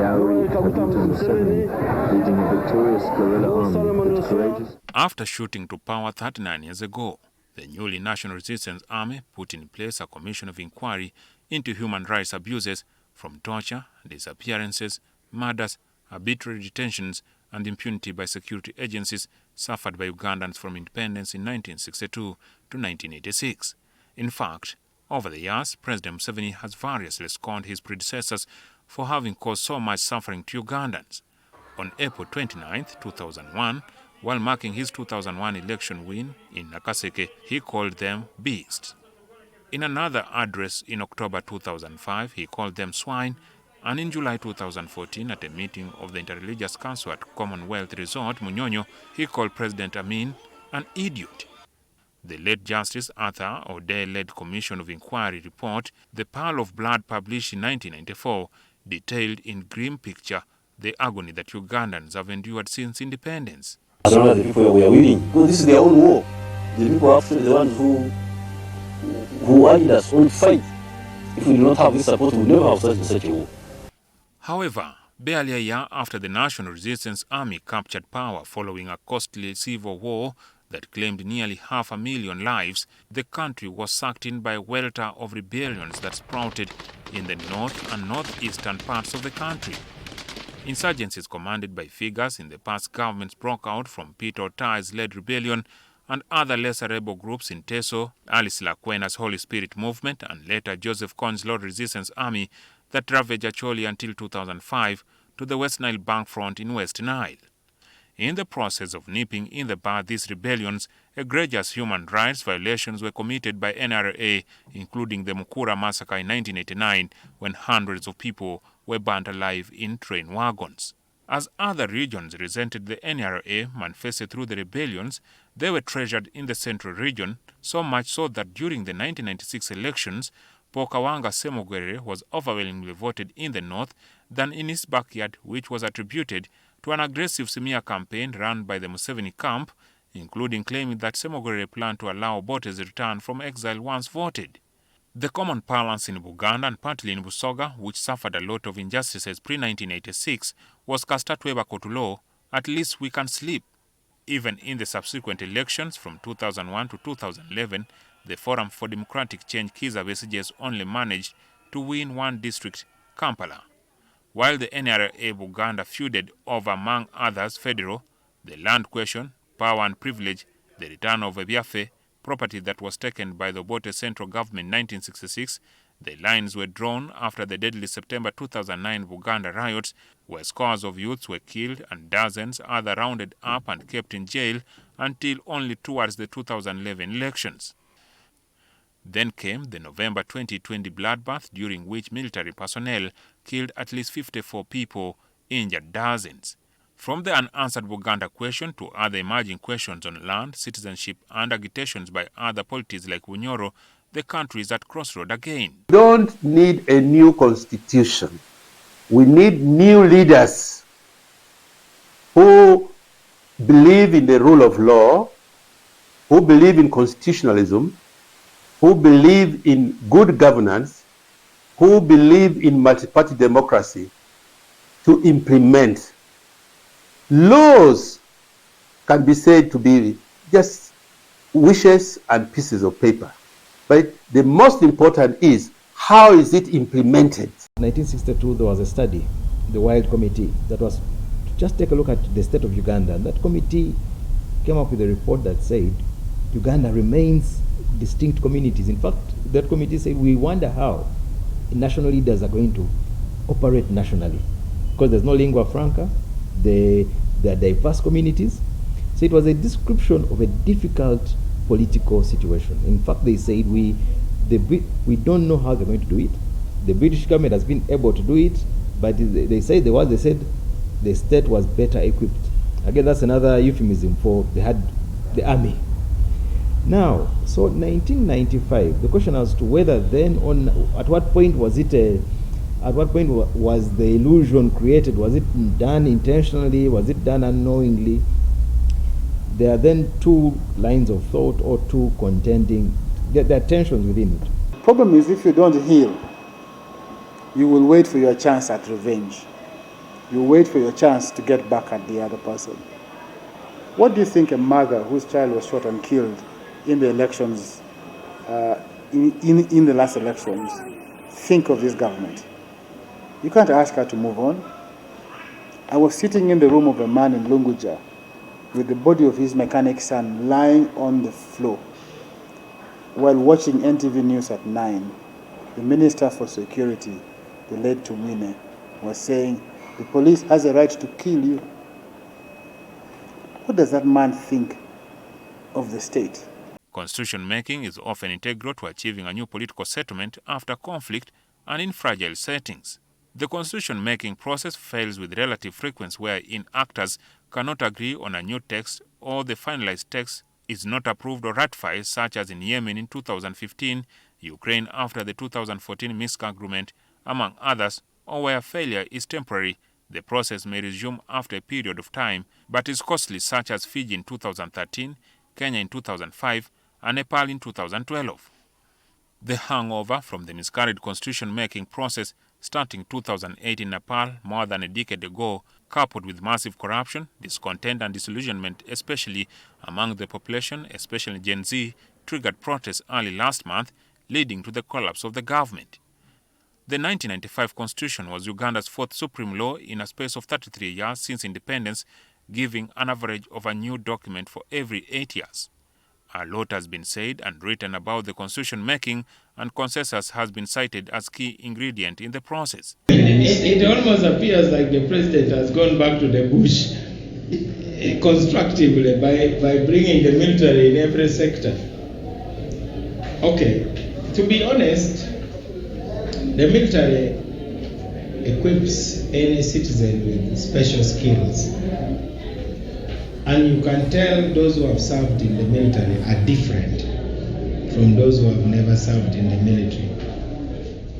Maori having turned 70, leading a victorious guerrilla army that's courageous. After shooting to power 39 years ago, the newly National Resistance Army put in place a commission of inquiry into human rights abuses from torture, disappearances, murders, arbitrary detentions, and impunity by security agencies suffered by Ugandans from independence in 1962 to 1986. In fact, over the years, President Museveni has variously scorned his predecessors for having caused so much suffering to Ugandans. On April 29, 2001, while marking his 2001 election win in Nakaseke, he called them beasts. In another address in October 2005, he called them swine, and in July 2014, at a meeting of the Interreligious Council at Commonwealth Resort, Munyonyo, he called President Amin an idiot. The late Justice Arthur O'Day-led Commission of Inquiry report, The Pearl of Blood, published in 1994, detailed in grim picture the agony that Ugandans have endured since independence. As long as the people were winning, because this is their own war. The people after the ones who wanted us on fight. If we do not have this support, we will never have such a war. However, barely a year after the National Resistance Army captured power following a costly civil war that claimed nearly 500,000 lives, the country was sucked in by a welter of rebellions that sprouted in the north and northeastern parts of the country. Insurgencies commanded by figures in the past governments broke out from Peter Otai's led rebellion and other lesser rebel groups in Teso, Alice Lakwena's Holy Spirit movement, and later Joseph Kon's Lord Resistance Army that ravaged Acholi until 2005 to the West Nile Bank front in West Nile. In the process of nipping in the bud these rebellions, egregious human rights violations were committed by NRA, including the Mukura massacre in 1989, when hundreds of people were burnt alive in train wagons. As other regions resented the NRA manifested through the rebellions, they were treasured in the central region, so much so that during the 1996 elections, Pokawanga Semogwere was overwhelmingly voted in the north than in his backyard, which was attributed to an aggressive smear campaign run by the Museveni camp, including claiming that Semogwere planned to allow Obote's return from exile once voted. The common parlance in Buganda and partly in Busoga, which suffered a lot of injustices pre-1986, was Kastatweba Kotulo, at least we can sleep. Even in the subsequent elections from 2001 to 2011, the Forum for Democratic Change Kizza Besigye's only managed to win one district, Kampala. While the NRA Buganda feuded over, among others, federal, the land question, power and privilege, the return of Ebiafe, property that was taken by the Obote central government in 1966, the lines were drawn after the deadly September 2009 Buganda riots, where scores of youths were killed and dozens other rounded up and kept in jail until only towards the 2011 elections. Then came the November 2020 bloodbath, during which military personnel killed at least 54 people, injured dozens. From the unanswered Buganda question to other emerging questions on land, citizenship, and agitations by other polities like Bunyoro, the country is at crossroad again. We don't need a new constitution. We need new leaders who believe in the rule of law, who believe in constitutionalism, who believe in good governance, who believe in multi-party democracy, to implement. Laws can be said to be just wishes and pieces of paper. But the most important is, how is it implemented? In 1962, there was a study, the Wild Committee, that was to just take a look at the state of Uganda. And that committee came up with a report that said Uganda remains distinct communities. In fact, that committee said, we wonder how national leaders are going to operate nationally, because there's no lingua franca, there are diverse communities. So it was a description of a difficult political situation. In fact, they said we don't know how they're going to do it. The British government has been able to do it, but they said the state was better equipped. Again, that's another euphemism for they had the army. Now, so 1995, the question as to whether then at what point was the illusion created? Was it done intentionally? Was it done unknowingly? There are then two lines of thought or two contending. There are tensions within it. The problem is, if you don't heal, you will wait for your chance at revenge. You wait for your chance to get back at the other person. What do you think a mother whose child was shot and killed in the elections, in the last elections, think of this government? You can't ask her to move on. I was sitting in the room of a man in Lunguja with the body of his mechanic son lying on the floor while watching NTV News at 9. The Minister for Security, the late Tumine, was saying, the police has a right to kill you. What does that man think of the state? Constitution making is often integral to achieving a new political settlement after conflict and in fragile settings. The constitution-making process fails with relative frequency wherein actors cannot agree on a new text or the finalized text is not approved or ratified, such as in Yemen in 2015, Ukraine after the 2014 Minsk agreement, among others, or where failure is temporary, the process may resume after a period of time, but is costly, such as Fiji in 2013, Kenya in 2005, and Nepal in 2012. The hangover from the miscarried constitution-making process starting 2008 in Nepal more than a decade ago, coupled with massive corruption, discontent and disillusionment, especially among the population, especially Gen Z, triggered protests early last month, leading to the collapse of the government. The 1995 Constitution was Uganda's fourth supreme law in a space of 33 years since independence, giving an average of a new document for every 8 years. A lot has been said and written about the constitution making, and consensus has been cited as key ingredient in the process. It almost appears like the president has gone back to the bush constructively by bringing the military in every sector. Okay, to be honest, the military equips any citizen with special skills. And you can tell those who have served in the military are different from those who have never served in the military.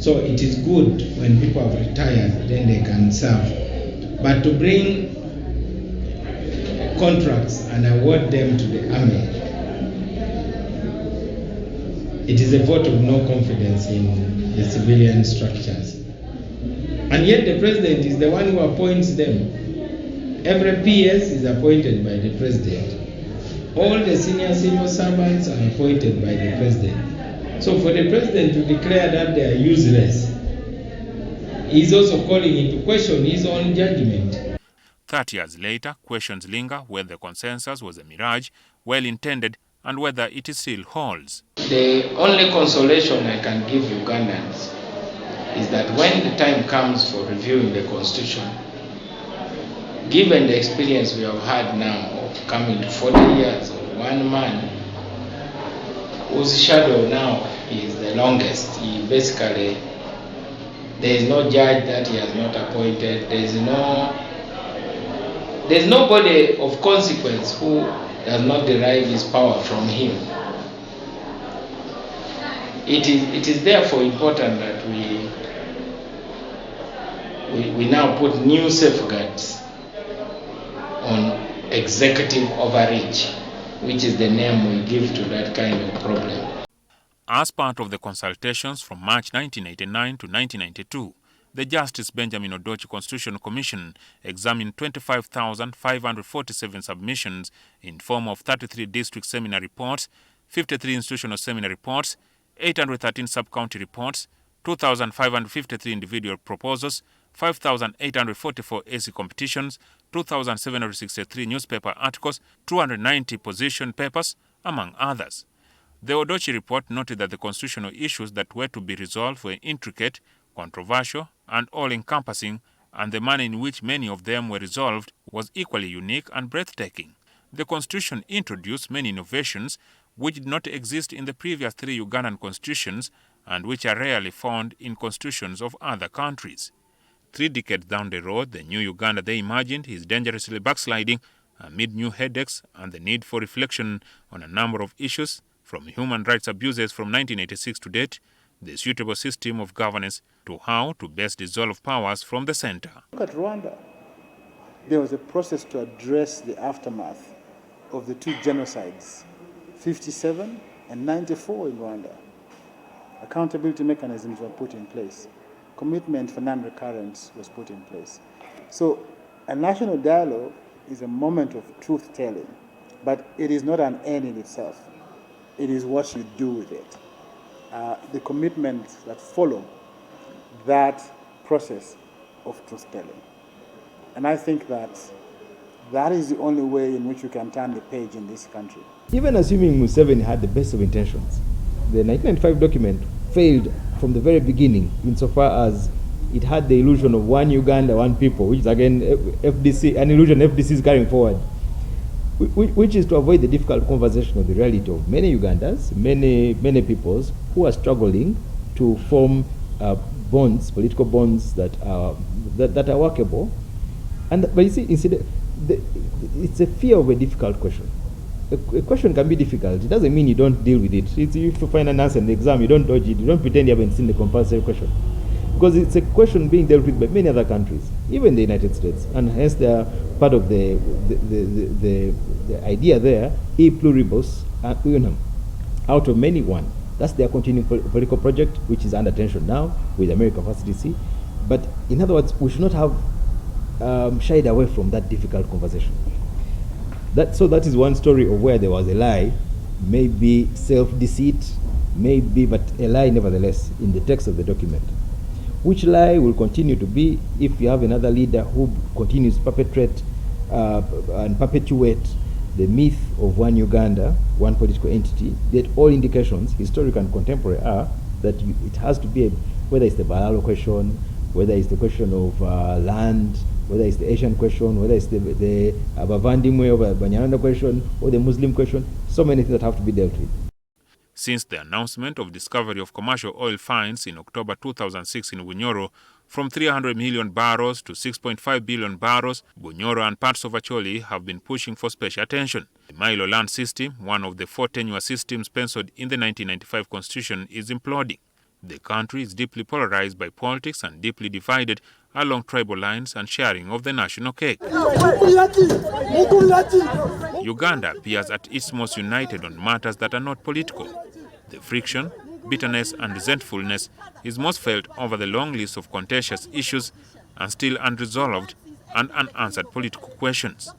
So it is good when people have retired, then they can serve. But to bring contracts and award them to the army, it is a vote of no confidence in the civilian structures. And yet the president is the one who appoints them. Every PS is appointed by the president. All the senior civil servants are appointed by the president. So for the president to declare that they are useless, he's also calling into question his own judgment. 30 years later, questions linger whether the consensus was a mirage, well-intended, and whether it still holds. The only consolation I can give Ugandans is that when the time comes for reviewing the constitution, given the experience we have had now of coming to 40 years of one man whose shadow now is the longest, he basically, there is no judge that he has not appointed, there's nobody of consequence who does not derive his power from him. It is therefore important that we now put new safeguards on executive overreach, which is the name we give to that kind of problem. As part of the consultations from March 1989 to 1992, the Justice Benjamin Odochi Constitutional Commission examined 25,547 submissions in form of 33 district seminar reports, 53 institutional seminar reports, 813 sub-county reports, 2,553 individual proposals, 5,844 AC competitions, 2,763 newspaper articles, 290 position papers, among others. The Odochi report noted that the constitutional issues that were to be resolved were intricate, controversial, and all-encompassing, and the manner in which many of them were resolved was equally unique and breathtaking. The Constitution introduced many innovations which did not exist in the previous 3 Ugandan constitutions and which are rarely found in constitutions of other countries. 3 decades down the road, the new Uganda they imagined is dangerously backsliding amid new headaches and the need for reflection on a number of issues, from human rights abuses from 1986 to date, the suitable system of governance, to how to best dissolve powers from the center. Look at Rwanda. There was a process to address the aftermath of the 2 genocides, 57 and 94 in Rwanda. Accountability mechanisms were put in place. Commitment for non-recurrence was put in place. So a national dialogue is a moment of truth-telling, but it is not an end in itself. It is what you do with it. The commitments that follow that process of truth-telling. And I think that that is the only way in which you can turn the page in this country. Even assuming Museveni had the best of intentions, the 1995 document failed from the very beginning insofar as it had the illusion of one Uganda, one people, which is again FDC, an illusion FDC is carrying forward, which is to avoid the difficult conversation of the reality of many Ugandans, many peoples who are struggling to form bonds, political bonds that are workable. But you see, instead, it's a fear of a difficult question. A question can be difficult. It doesn't mean you don't deal with it. If you find an answer in the exam, you don't dodge it. You don't pretend you haven't seen the compulsory question. Because it's a question being dealt with by many other countries, even the United States. And hence, they are part of the idea there, e pluribus unum, out of many one. That's their continuing political project, which is under tension now with American facility. But in other words, we should not have shied away from that difficult conversation. So that is one story of where there was a lie, maybe self-deceit, maybe, but a lie nevertheless in the text of the document. Which lie will continue to be if you have another leader who continues to perpetrate and perpetuate the myth of one Uganda, one political entity, that all indications, historical and contemporary, are that it has to be, whether it's the Balalo question, whether it's the question of land, whether it's the Asian question, whether it's the Bavandimwe or Banyaranda question, or the Muslim question, so many things that have to be dealt with. Since the announcement of discovery of commercial oil finds in October 2006 in Bunyoro, from 300 million barrels to 6.5 billion barrels, Bunyoro and parts of Acholi have been pushing for special attention. The Milo land system, one of the 4 tenure systems penciled in the 1995 Constitution, is imploding. The country is deeply polarized by politics and deeply divided along tribal lines and sharing of the national cake. Uganda appears at its most united on matters that are not political. The friction, bitterness and resentfulness is most felt over the long list of contentious issues and still unresolved and unanswered political questions.